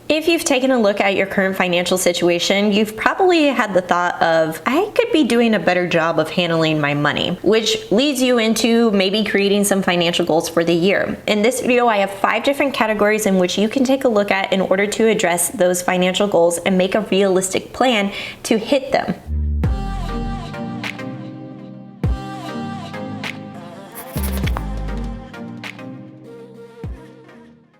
If you've taken a look at your current financial situation, you've probably had the thought of, I could be doing a better job of handling my money, which leads you into maybe creating some financial goals for the year. In this video, I have 5 different categories in which you can take a look at in order to address those financial goals and make a realistic plan to hit them.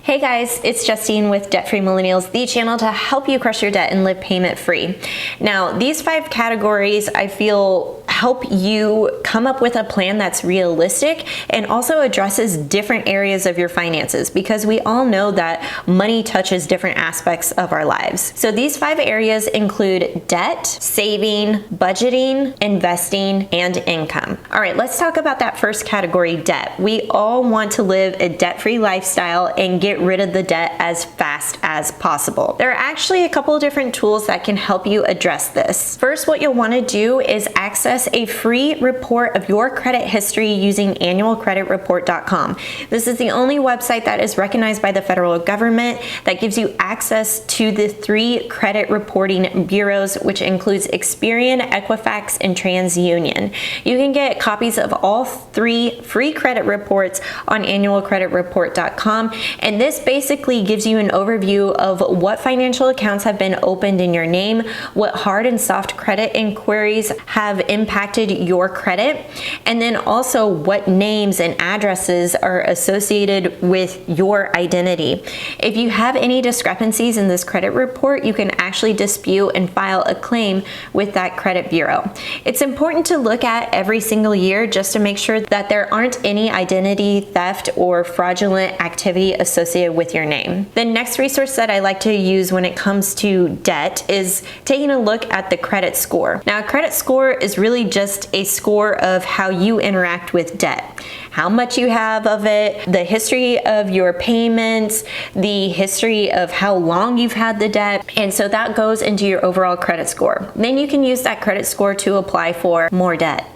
Hey guys, it's Justine with Debt Free Millennials, the channel to help you crush your debt and live payment free. Now, these 5 categories I feel help you come up with a plan that's realistic and also addresses different areas of your finances, because we all know that money touches different aspects of our lives. So these 5 areas include debt, saving, budgeting, investing, and income. All right, let's talk about that first category, debt. We all want to live a debt-free lifestyle and get rid of the debt as fast as possible. There are actually a couple of different tools that can help you address this. First, what you'll want to do is access a free report of your credit history using annualcreditreport.com. This is the only website that is recognized by the federal government that gives you access to the 3 credit reporting bureaus, which includes Experian, Equifax, and TransUnion. You can get copies of all 3 free credit reports on annualcreditreport.com, and this basically gives you an overview of what financial accounts have been opened in your name, what hard and soft credit inquiries have impacted your credit, and then also what names and addresses are associated with your identity. If you have any discrepancies in this credit report, you can actually dispute and file a claim with that credit bureau. It's important to look at every single year just to make sure that there aren't any identity theft or fraudulent activity associated with your name. The next resource that I like to use when it comes to debt is taking a look at the credit score. Now, a credit score is really just a score of how you interact with debt. How much you have of it, the history of your payments, the history of how long you've had the debt, and so that goes into your overall credit score. Then you can use that credit score to apply for more debt.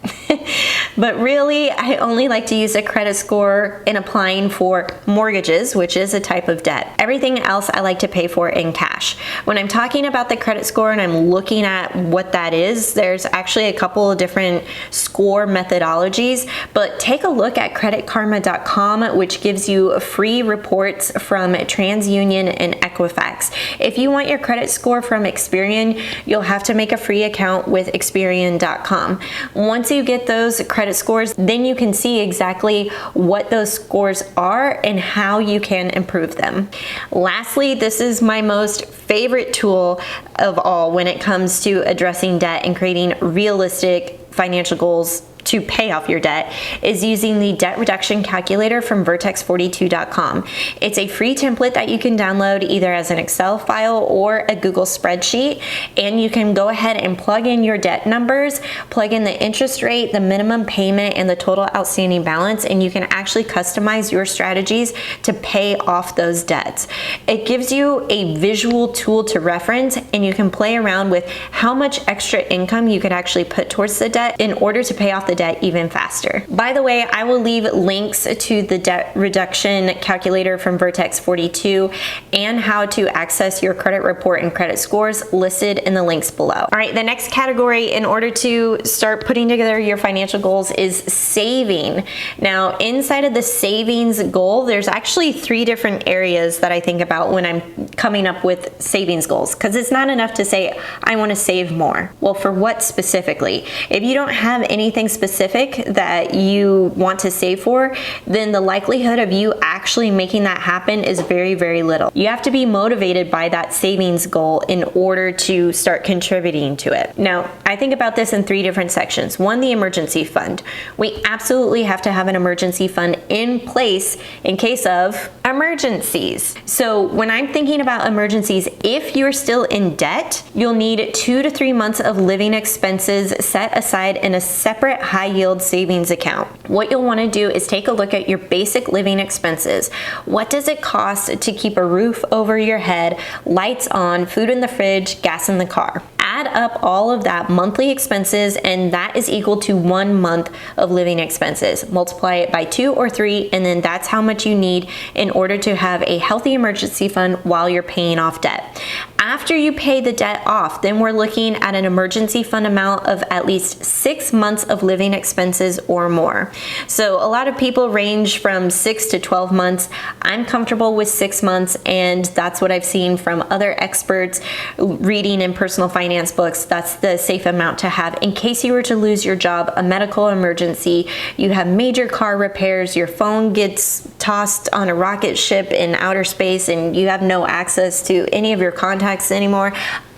But really, I only like to use a credit score in applying for mortgages, which is a type of debt. Everything else I like to pay for in cash. When I'm talking about the credit score and I'm looking at what that is, there's actually a couple of different score methodologies, but take a look at creditkarma.com, which gives you free reports from TransUnion and Equifax. If you want your credit score from Experian, you'll have to make a free account with Experian.com. Once you get those credit scores, then you can see exactly what those scores are and how you can improve them. Lastly, this is my most favorite tool of all when it comes to addressing debt and creating realistic financial goals to pay off your debt, is using the debt reduction calculator from vertex42.com. It's a free template that you can download either as an Excel file or a Google spreadsheet, and you can go ahead and plug in your debt numbers, plug in the interest rate, the minimum payment, and the total outstanding balance, and you can actually customize your strategies to pay off those debts. It gives you a visual tool to reference, and you can play around with how much extra income you could actually put towards the debt in order to pay off the debt even faster. By the way, I will leave links to the debt reduction calculator from Vertex 42 and how to access your credit report and credit scores listed in the links below. All right, the next category in order to start putting together your financial goals is saving. Now, inside of the savings goal, there's actually 3 different areas that I think about when I'm coming up with savings goals, because it's not enough to say, I want to save more. Well, for what specifically? If you don't have anything specific that you want to save for, then the likelihood of you actually making that happen is very, very little. You have to be motivated by that savings goal in order to start contributing to it. Now, I think about this in 3 different sections. 1, the emergency fund. We absolutely have to have an emergency fund in place in case of emergencies. So when I'm thinking about emergencies, if you're still in debt, you'll need 2 to 3 months of living expenses set aside in a separate high yield savings account. What you'll want to do is take a look at your basic living expenses. What does it cost to keep a roof over your head, lights on, food in the fridge, gas in the car? Add Add up all of that monthly expenses, and that is equal to 1 month of living expenses. Multiply it by 2 or 3, and then that's how much you need in order to have a healthy emergency fund while you're paying off debt. After you pay the debt off, then we're looking at an emergency fund amount of at least 6 months of living expenses or more. So a lot of people range from 6 to 12 months. I'm comfortable with 6 months, and that's what I've seen from other experts reading in personal finance books. That's the safe amount to have in case you were to lose your job, a medical emergency, you have major car repairs, your phone gets tossed on a rocket ship in outer space, and you have no access to any of your contacts anymore.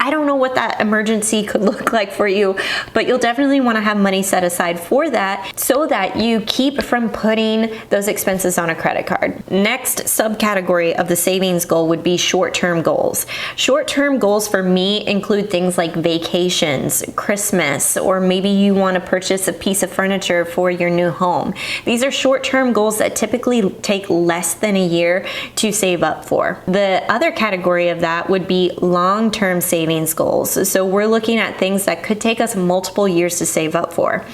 I don't know what that emergency could look like for you, but you'll definitely want to have money set aside for that so that you keep from putting those expenses on a credit card. Next subcategory of the savings goal would be short-term goals. Short-term goals for me include things like vacations, Christmas, or maybe you want to purchase a piece of furniture for your new home. These are short-term goals that typically take less than a year to save up for. The other category of that would be long-term savings goals. So we're looking at things that could take us multiple years to save up for.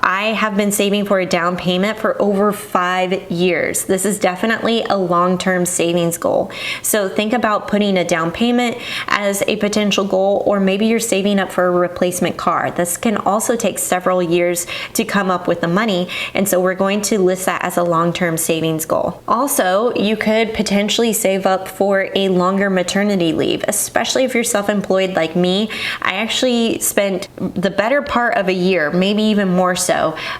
I have been saving for a down payment for over 5 years. This is definitely a long-term savings goal. So think about putting a down payment as a potential goal, or maybe you're saving up for a replacement car. This can also take several years to come up with the money, and so we're going to list that as a long-term savings goal. Also, you could potentially save up for a longer maternity leave, especially if you're self-employed like me. I actually spent the better part of a year, maybe even more so,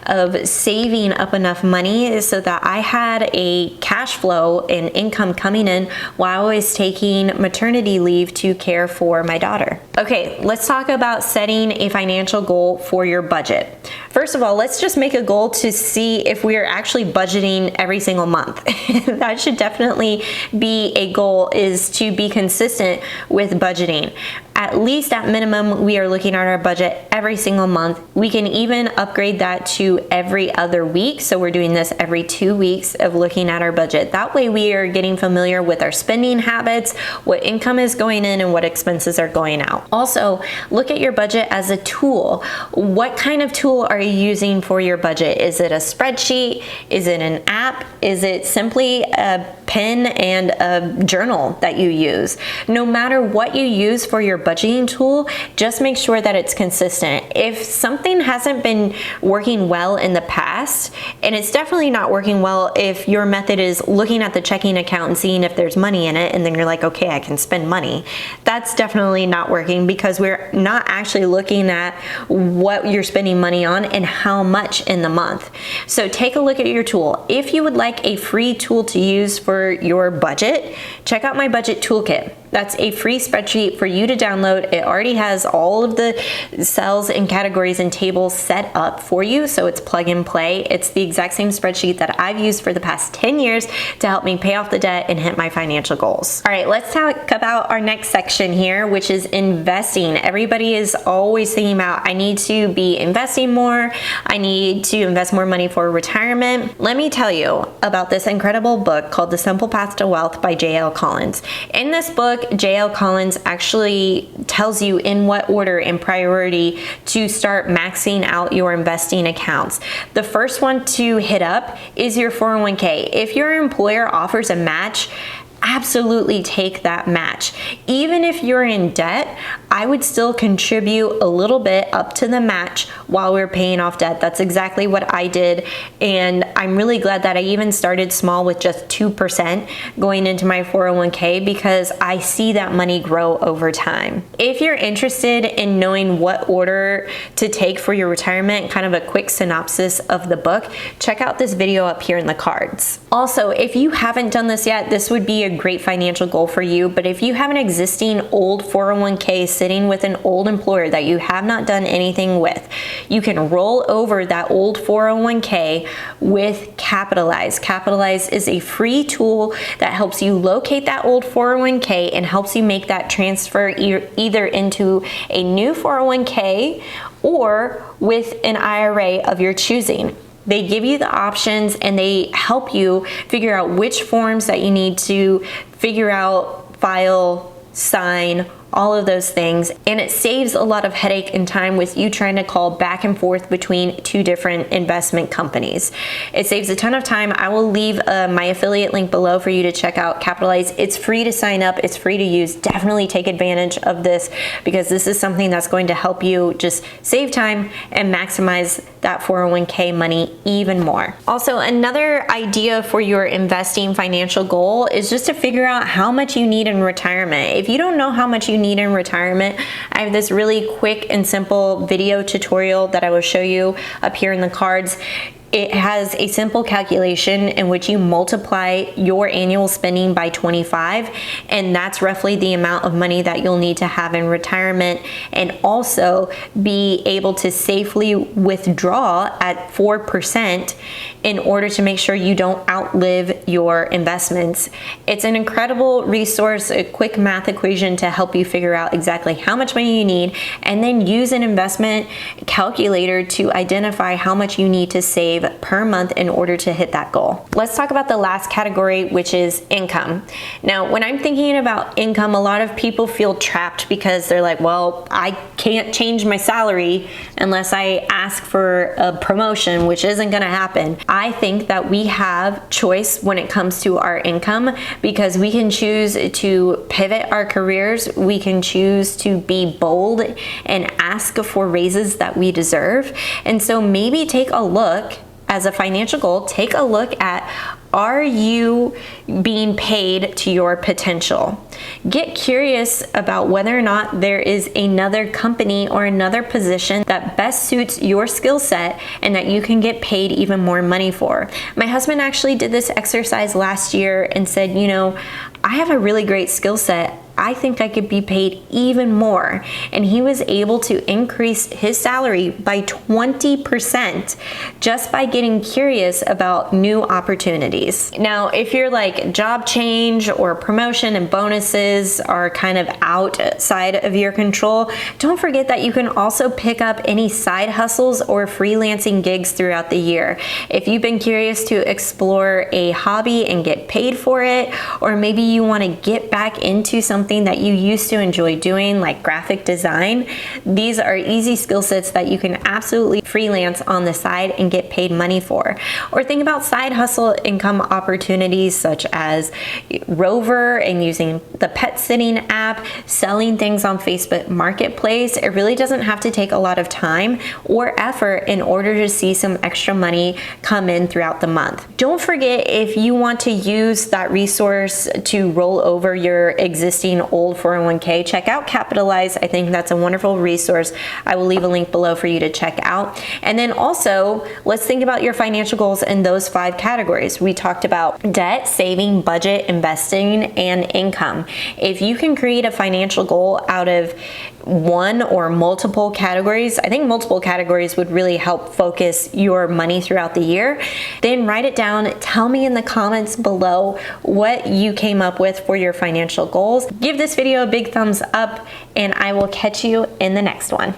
of saving up enough money so that I had a cash flow and income coming in while I was taking maternity leave to care for my daughter. Okay, let's talk about setting a financial goal for your budget. First of all, let's just make a goal to see if we are actually budgeting every single month. That should definitely be a goal, is to be consistent with budgeting. At least at minimum, we are looking at our budget every single month. We can even upgrade that to every other week. So we're doing this every 2 weeks of looking at our budget. That way we are getting familiar with our spending habits, what income is going in and what expenses are going out. Also, look at your budget as a tool. What kind of tool are you using for your budget? Is it a spreadsheet? Is it an app? Is it simply a pen and a journal that you use? No matter what you use for your budgeting tool, just make sure that it's consistent. If something hasn't been working well in the past, and it's definitely not working well if your method is looking at the checking account and seeing if there's money in it, and then you're like, okay, I can spend money. That's definitely not working because we're not actually looking at what you're spending money on and how much in the month. So take a look at your tool. If you would like a free tool to use for your budget, check out my budget toolkit. That's a free spreadsheet for you to download. It already has all of the cells and categories and tables set up for you, so it's plug and play. It's the exact same spreadsheet that I've used for the past 10 years to help me pay off the debt and hit my financial goals. All right, let's talk about our next section here, which is investing. Everybody is always thinking about, I need to be investing more. I need to invest more money for retirement. Let me tell you about this incredible book called The Simple Path to Wealth by J.L. Collins. In this book, J.L. Collins actually tells you in what order and priority to start maxing out your investing accounts. The first one to hit up is your 401k. If your employer offers a match, absolutely take that match. Even if you're in debt, I would still contribute a little bit up to the match while we're paying off debt. That's exactly what I did, and I'm really glad that I even started small with just 2% going into my 401k because I see that money grow over time. If you're interested in knowing what order to take for your retirement, kind of a quick synopsis of the book, check out this video up here in the cards. Also, if you haven't done this yet, this would be a great financial goal for you, but if you have an existing old 401k sitting with an old employer that you have not done anything with, you can roll over that old 401k with Capitalize. Capitalize is a free tool that helps you locate that old 401k and helps you make that transfer either into a new 401k or with an IRA of your choosing. They give you the options and they help you figure out which forms that you need to figure out, file, sign, all of those things. And it saves a lot of headache and time with you trying to call back and forth between two different investment companies. It saves a ton of time. I will leave my affiliate link below for you to check out Capitalize. It's free to sign up. It's free to use. Definitely take advantage of this because this is something that's going to help you just save time and maximize that 401k money even more. Also, another idea for your investing financial goal is just to figure out how much you need in retirement. If you don't know how much you need in retirement, I have this really quick and simple video tutorial that I will show you up here in the cards. It has a simple calculation in which you multiply your annual spending by 25, and that's roughly the amount of money that you'll need to have in retirement, and also be able to safely withdraw at 4% in order to make sure you don't outlive your investments. It's an incredible resource, a quick math equation to help you figure out exactly how much money you need, and then use an investment calculator to identify how much you need to save per month in order to hit that goal. Let's talk about the last category, which is income. Now, when I'm thinking about income, a lot of people feel trapped because they're like, well, I can't change my salary unless I ask for a promotion, which isn't gonna happen. I think that we have choice when it comes to our income because we can choose to pivot our careers. We can choose to be bold and ask for raises that we deserve. And so maybe take a look as a financial goal, take a look at, are you being paid to your potential? Get curious about whether or not there is another company or another position that best suits your skill set and that you can get paid even more money for. My husband actually did this exercise last year and said, you know, I have a really great skill set. I think I could be paid even more. And he was able to increase his salary by 20% just by getting curious about new opportunities. Now, if you're like job change or promotion and bonuses are kind of outside of your control, don't forget that you can also pick up any side hustles or freelancing gigs throughout the year. If you've been curious to explore a hobby and get paid for it, or maybe you want to get back into something that you used to enjoy doing, like graphic design, these are easy skill sets that you can absolutely freelance on the side and get paid money for. Or think about side hustle income opportunities such as Rover and using the pet sitting app, selling things on Facebook Marketplace. It really doesn't have to take a lot of time or effort in order to see some extra money come in throughout the month. Don't forget, if you want to use that resource to roll over your existing old 401k, check out Capitalize. I think that's a wonderful resource. I will leave a link below for you to check out. And then also, let's think about your financial goals in those 5 categories. We talked about debt, saving, budget, investing, and income. If you can create a financial goal out of one or multiple categories, I think multiple categories would really help focus your money throughout the year. Then write it down. Tell me in the comments below what you came up with for your financial goals. Give this video a big thumbs up, and I will catch you in the next one.